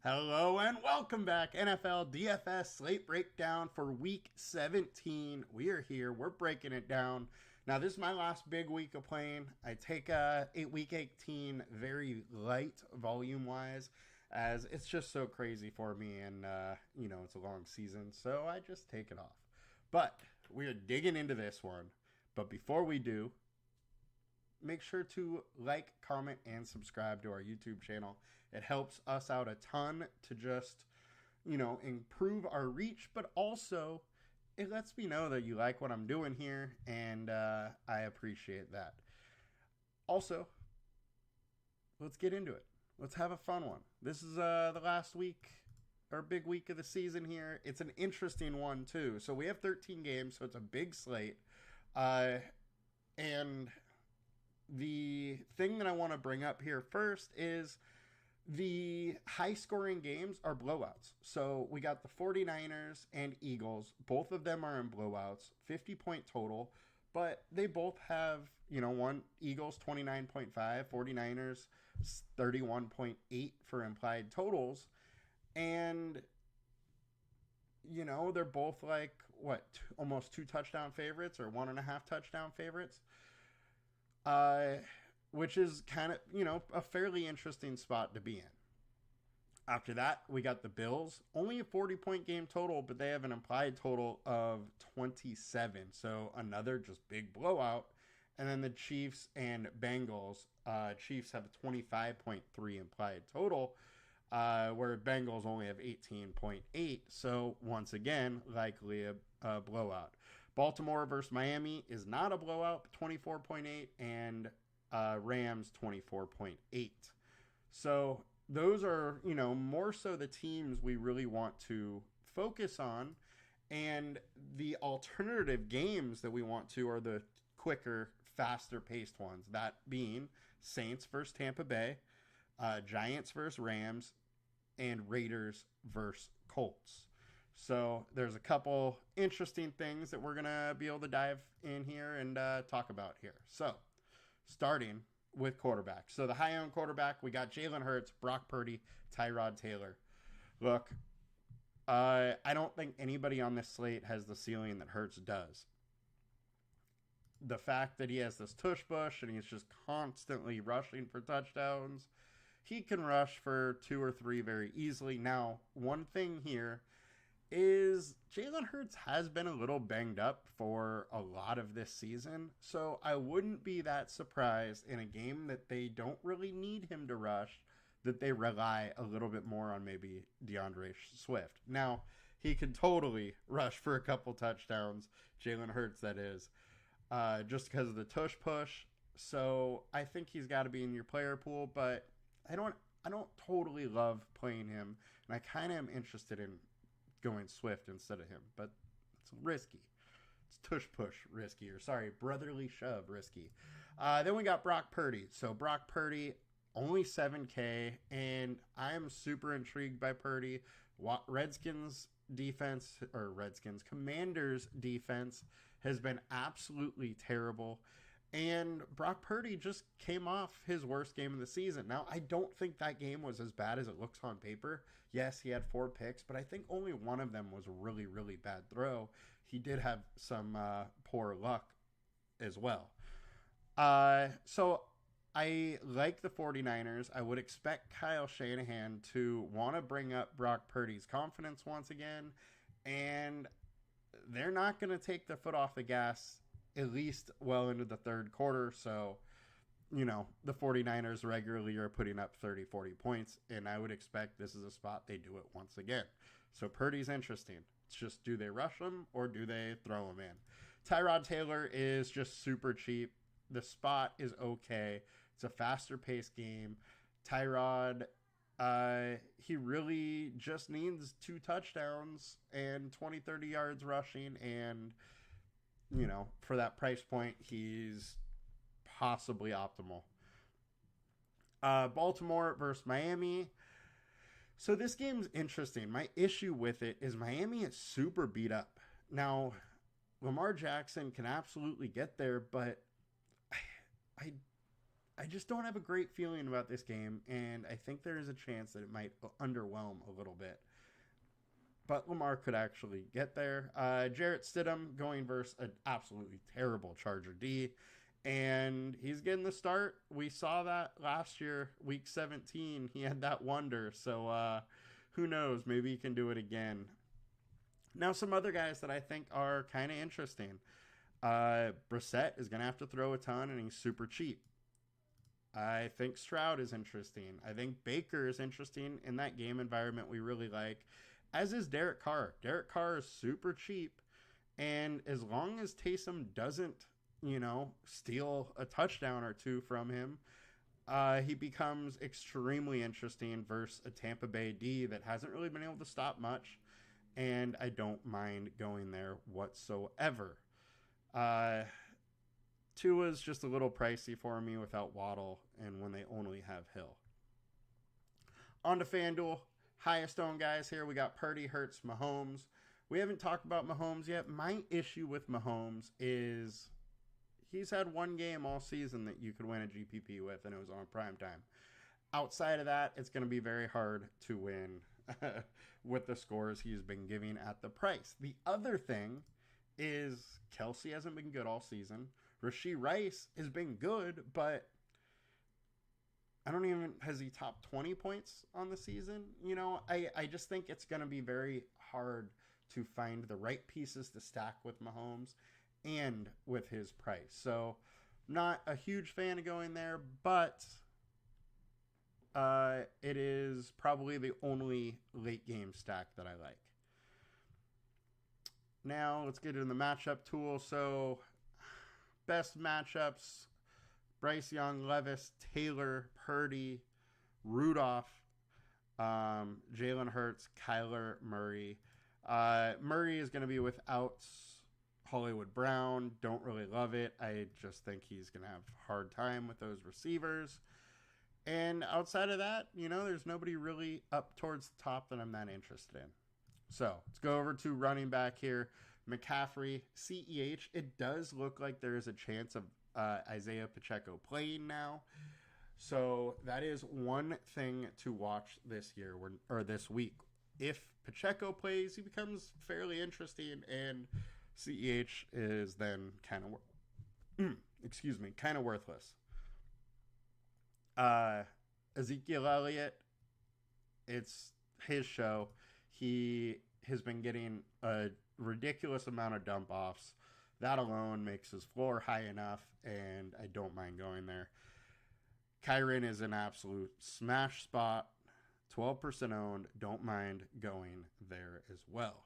Hello and welcome back. NFL DFS Slate Breakdown for Week 17. We are here. We're breaking it down. Now, this is my last big week of playing. I take Week 18 very light volume-wise, as it's just so crazy for me, and, it's a long season, so I just take it off. But we are digging into this one. But before we do, make sure to like, comment, and subscribe to our YouTube channel. It helps us out a ton to just, improve our reach, but also it lets me know that you like what I'm doing here, and I appreciate that. Also, let's get into it. Let's have a fun one. This is the last week, our big week of the season here. It's an interesting one, too. So we have 13 games, so it's a big slate. And the thing that I want to bring up here first is the high-scoring games are blowouts. So we got the 49ers and Eagles. Both of them are in blowouts, 50-point total. But they both have, one Eagles 29.5, 49ers 31.8 for implied totals. And, they're both like, almost 2 touchdown favorites or 1.5 touchdown favorites. Which is kind of, a fairly interesting spot to be in. After that, we got the Bills. Only a 40-point game total, but they have an implied total of 27. So another just big blowout. And then the Chiefs and Bengals. Chiefs have a 25.3 implied total, where Bengals only have 18.8. So once again, likely a blowout. Baltimore versus Miami is not a blowout, 24.8, and Rams 24.8. So those are, more so the teams we really want to focus on. And the alternative games that we want to are the quicker, faster paced ones. That being Saints versus Tampa Bay, Giants versus Rams, and Raiders versus Colts. So there's a couple interesting things that we're going to be able to dive in here and talk about here. So starting with quarterback. So the high-owned quarterback, we got Jalen Hurts, Brock Purdy, Tyrod Taylor. Look, I don't think anybody on this slate has the ceiling that Hurts does. The fact that he has this tush push and he's just constantly rushing for touchdowns, he can rush for 2 or 3 very easily. Now, one thing here is Jalen Hurts has been a little banged up for a lot of this season, so I wouldn't be that surprised in a game that they don't really need him to rush, that they rely a little bit more on maybe DeAndre Swift. Now, he could totally rush for a couple touchdowns, Jalen Hurts that is, just because of the tush push, so I think he's got to be in your player pool, but I don't totally love playing him, and I kind of am interested in going Swift instead of him, but it's risky. It's tush push risky, or sorry, brotherly shove risky. Then we got Brock Purdy. So Brock Purdy, only 7K, and I am super intrigued by Purdy. Commanders defense has been absolutely terrible. And Brock Purdy just came off his worst game of the season. Now, I don't think that game was as bad as it looks on paper. Yes, he had 4 picks, but I think only one of them was a really, really bad throw. He did have some poor luck as well. So I like the 49ers. I would expect Kyle Shanahan to want to bring up Brock Purdy's confidence once again. And they're not going to take their foot off the gas at least well into the third quarter. So, the 49ers regularly are putting up 30, 40 points, and I would expect this is a spot they do it once again. So Purdy's interesting. It's just, do they rush him or do they throw him in? Tyrod Taylor is just super cheap. The spot is okay. It's a faster paced game. Tyrod, he really just needs 2 touchdowns and 20, 30 yards rushing, and for that price point, he's possibly optimal. Baltimore versus Miami. So this game's interesting. My issue with it is Miami is super beat up. Now, Lamar Jackson can absolutely get there, but I I just don't have a great feeling about this game, and I think there is a chance that it might underwhelm a little bit. But Lamar could actually get there. Jarrett Stidham going versus an absolutely terrible Charger D. And he's getting the start. We saw that last year, week 17. He had that wonder. So who knows? Maybe he can do it again. Now, some other guys that I think are kind of interesting. Brissett is going to have to throw a ton, and he's super cheap. I think Stroud is interesting. I think Baker is interesting in that game environment we really like, as is Derek Carr. Derek Carr is super cheap, and as long as Taysom doesn't, steal a touchdown or two from him, he becomes extremely interesting versus a Tampa Bay D that hasn't really been able to stop much, and I don't mind going there whatsoever. Tua's just a little pricey for me without Waddle and when they only have Hill. On to FanDuel. Highest owned guys here. We got Purdy, Hurts, Mahomes. We haven't talked about Mahomes yet. My issue with Mahomes is he's had one game all season that you could win a GPP with, and it was on prime time. Outside of that, it's going to be very hard to win with the scores he's been giving at the price. The other thing is Kelsey hasn't been good all season. Rashee Rice has been good, but has he topped 20 points on the season? I just think it's going to be very hard to find the right pieces to stack with Mahomes and with his price. So not a huge fan of going there, but it is probably the only late game stack that I like. Now let's get into the matchup tool. So best matchups: Bryce Young, Levis, Taylor, Purdy, Rudolph, Jalen Hurts, Kyler Murray. Murray is going to be without Hollywood Brown. Don't really love it. I just think he's going to have a hard time with those receivers. And outside of that, there's nobody really up towards the top that I'm that interested in. So let's go over to running back here. McCaffrey, CEH. It does look like there is a chance of Isaiah Pacheco playing now. So that is one thing to watch this week. If Pacheco plays, he becomes fairly interesting, and CEH is then kind of worthless. Ezekiel Elliott, it's his show. He has been getting a ridiculous amount of dump offs. That alone makes his floor high enough, and I don't mind going there. Kyren is an absolute smash spot. 12% owned. Don't mind going there as well.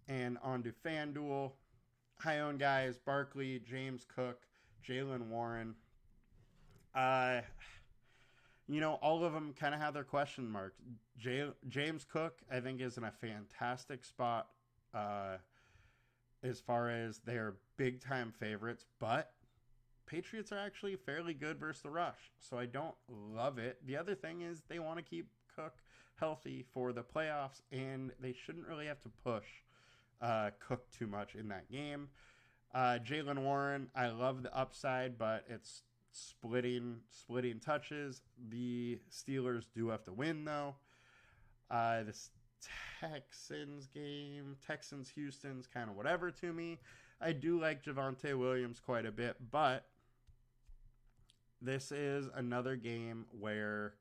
And on to FanDuel. High owned guys: Barkley, James Cook, Jalen Warren. All of them kind of have their question marks. James Cook, I think, is in a fantastic spot as far as their big-time favorites, but Patriots are actually fairly good versus the rush, so I don't love it. The other thing is they want to keep Cook healthy for the playoffs, and they shouldn't really have to push Cook too much in that game. Jalen Warren, I love the upside, but it's splitting touches. The Steelers do have to win, though. This Texans-Houston's kind of whatever to me. I do like Javonte Williams quite a bit, but this is another game where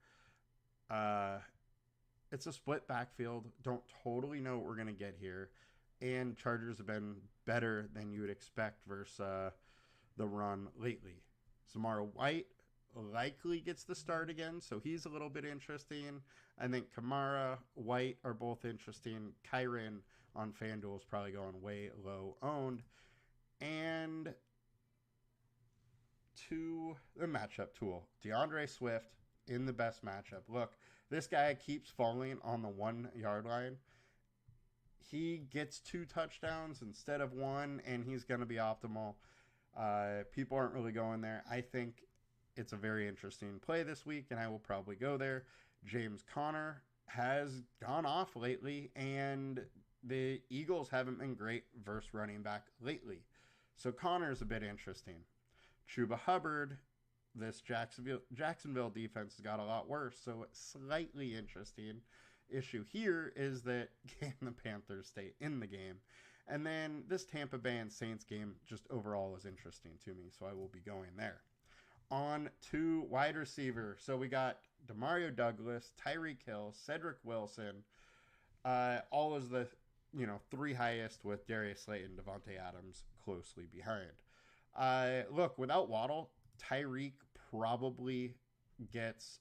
it's a split backfield. Don't totally know what we're going to get here. And Chargers have been better than you would expect versus the run lately. Samara White likely gets the start again, so he's a little bit interesting. I think Kamara, White are both interesting. Kyren on FanDuel is probably going way low owned. And to the matchup tool, DeAndre Swift in the best matchup. Look, this guy keeps falling on the 1 yard line. He gets 2 touchdowns instead of 1, and he's going to be optimal. People aren't really going there. I think it's a very interesting play this week, and I will probably go there. James Conner has gone off lately, and the Eagles haven't been great versus running back lately. So Conner's a bit interesting. Chuba Hubbard, this Jacksonville defense has got a lot worse. So slightly interesting issue here is that can the Panthers stay in the game? And then this Tampa Bay and Saints game just overall is interesting to me, so I will be going there. On to wide receiver. So we got Demario Douglas, Tyreek Hill, Cedric Wilson, all as the three highest with Darius Slate and Devontae Adams closely behind. Look, without Waddle, Tyreek probably gets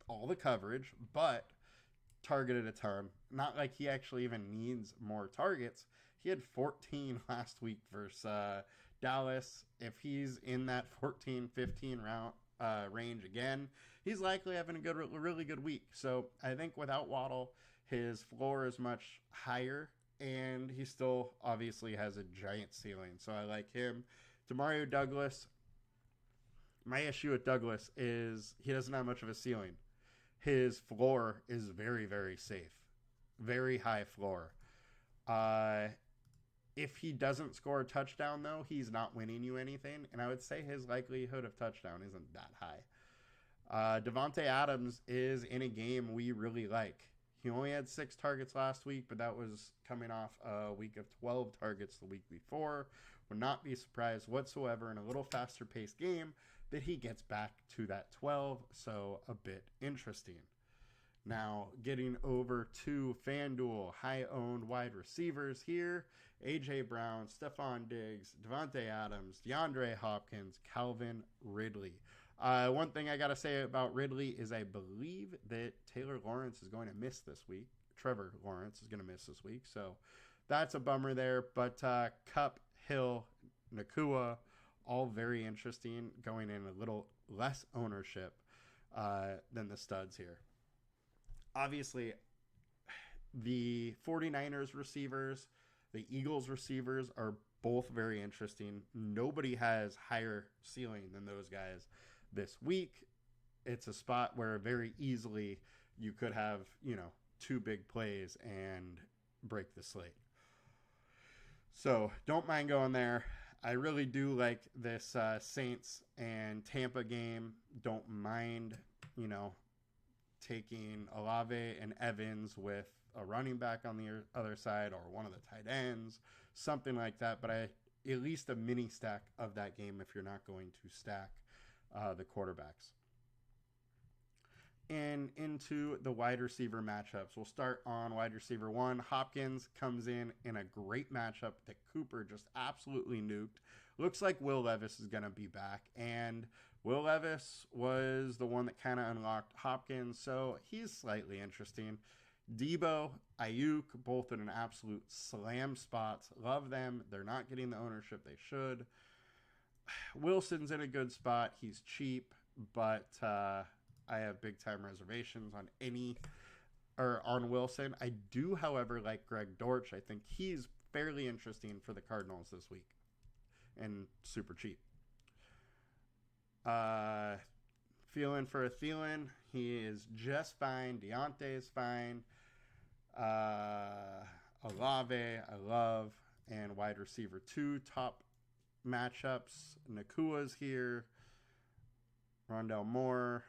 all the coverage, but targeted a ton. Not like he actually even needs more targets. He had 14 last week versus Dallas. If he's in that 14-15 round range again, he's likely having a really good week. So I think without Waddle, his floor is much higher, and he still obviously has a giant ceiling. So I like him. Demario Douglas, my issue with Douglas is he doesn't have much of a ceiling. His floor is very, very safe. Very high floor. If he doesn't score a touchdown, though, he's not winning you anything. And I would say his likelihood of touchdown isn't that high. Devontae Adams is in a game we really like. He only had 6 targets last week, but that was coming off a week of 12 targets the week before. Would not be surprised whatsoever in a little faster paced game that he gets back to that 12, so a bit interesting. Now, getting over to FanDuel, high-owned wide receivers here. A.J. Brown, Stephon Diggs, Devontae Adams, DeAndre Hopkins, Calvin Ridley. One thing I got to say about Ridley is I believe that Taylor Lawrence is going to miss this week. Trevor Lawrence is going to miss this week, so that's a bummer there. But Kupp, Hill, Nakua, all very interesting, going in a little less ownership than the studs here. Obviously, the 49ers receivers, the Eagles receivers are both very interesting. Nobody has higher ceiling than those guys this week. It's a spot where very easily you could have, 2 big plays and break the slate. So don't mind going there. I really do like this Saints and Tampa game. Don't mind, taking Olave and Evans with a running back on the other side or one of the tight ends, something like that. But at least a mini stack of that game if you're not going to stack the quarterbacks. And into the wide receiver matchups. We'll start on wide receiver 1. Hopkins comes in a great matchup that Cooper just absolutely nuked. Looks like Will Levis is going to be back. And Will Levis was the one that kind of unlocked Hopkins, so he's slightly interesting. Debo, Ayuk, both in an absolute slam spots. Love them. They're not getting the ownership they should. Wilson's in a good spot. He's cheap, but I have big time reservations on Wilson. I do, however, like Greg Dortch. I think he's fairly interesting for the Cardinals this week and super cheap. Feeling for a Thielen. He is just fine. Deontay is fine. Olave, I love. And wide receiver 2, top matchups. Nakua's here. Rondell Moore.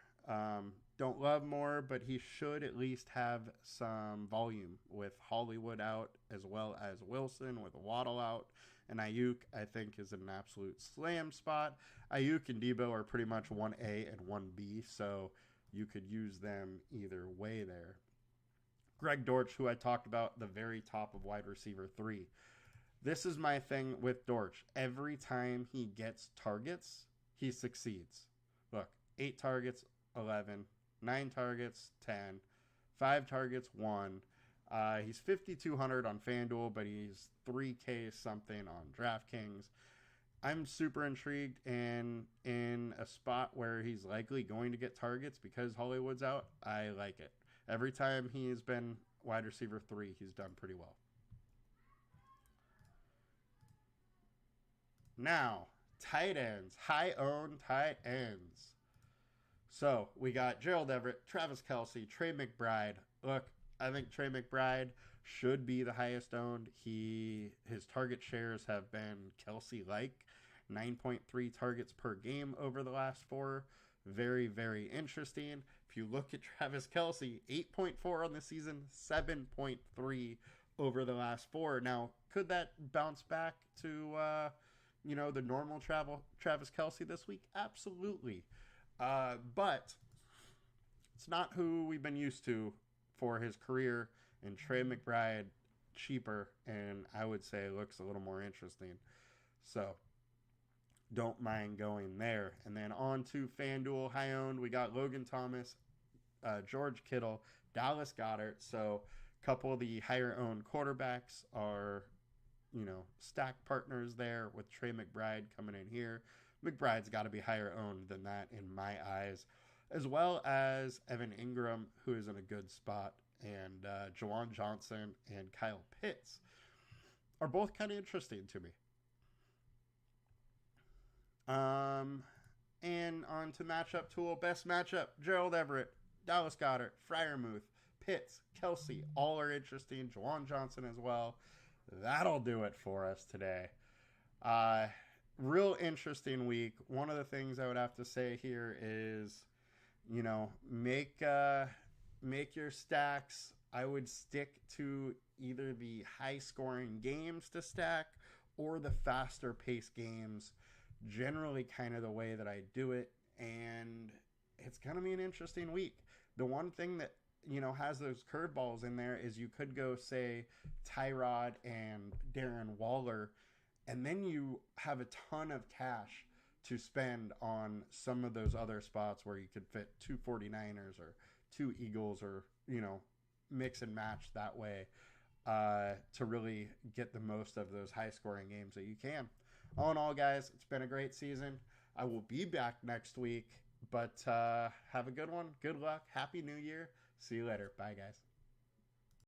Don't love Moore, but he should at least have some volume with Hollywood out as well as Wilson with Waddle out. And Ayuk, I think, is an absolute slam spot. Ayuk and Debo are pretty much 1A and 1B, so you could use them either way there. Greg Dortch, who I talked about, the very top of wide receiver 3. This is my thing with Dortch. Every time he gets targets, he succeeds. Look, 8 targets, 11, 9 targets, 10, 5 targets, 1. He's 5,200 on FanDuel, but he's 3K something on DraftKings. I'm super intrigued, and in a spot where he's likely going to get targets because Hollywood's out, I like it. Every time he's been wide receiver 3, he's done pretty well. Now, tight ends, high-owned tight ends. So, we got Gerald Everett, Travis Kelce, Trey McBride. Look, I think Trey McBride should be the highest owned. His target shares have been Kelce-like. 9.3 targets per game over the last 4. Very, very interesting. If you look at Travis Kelce, 8.4 on the season, 7.3 over the last 4. Now, could that bounce back to, the normal Travis Kelce this week? Absolutely. But it's not who we've been used to for his career. And Trey McBride, cheaper, and I would say looks a little more interesting. So, don't mind going there. And then on to FanDuel, high owned, we got Logan Thomas, George Kittle, Dallas Goedert. So, a couple of the higher owned quarterbacks are, stack partners there with Trey McBride coming in here. McBride's got to be higher owned than that in my eyes, as well as Evan Ingram, who is in a good spot, and Jawan Johnson and Kyle Pitts are both kind of interesting to me. And on to matchup tool. Best matchup, Gerald Everett, Dallas Goedert, Freiermuth, Pitts, Kelce, all are interesting. Jawan Johnson as well. That'll do it for us today. Real interesting week. One of the things I would have to say here is, make your stacks. I would stick to either the high scoring games to stack or the faster paced games. Generally kind of the way that I do it, and it's going to be an interesting week. The one thing that, has those curveballs in there is you could go, say, Tyrod and Darren Waller, and then you have a ton of cash to spend on some of those other spots where you could fit 2 49ers or 2 Eagles or, mix and match that way to really get the most of those high-scoring games that you can. All in all, guys, it's been a great season. I will be back next week, but have a good one. Good luck. Happy New Year. See you later. Bye, guys.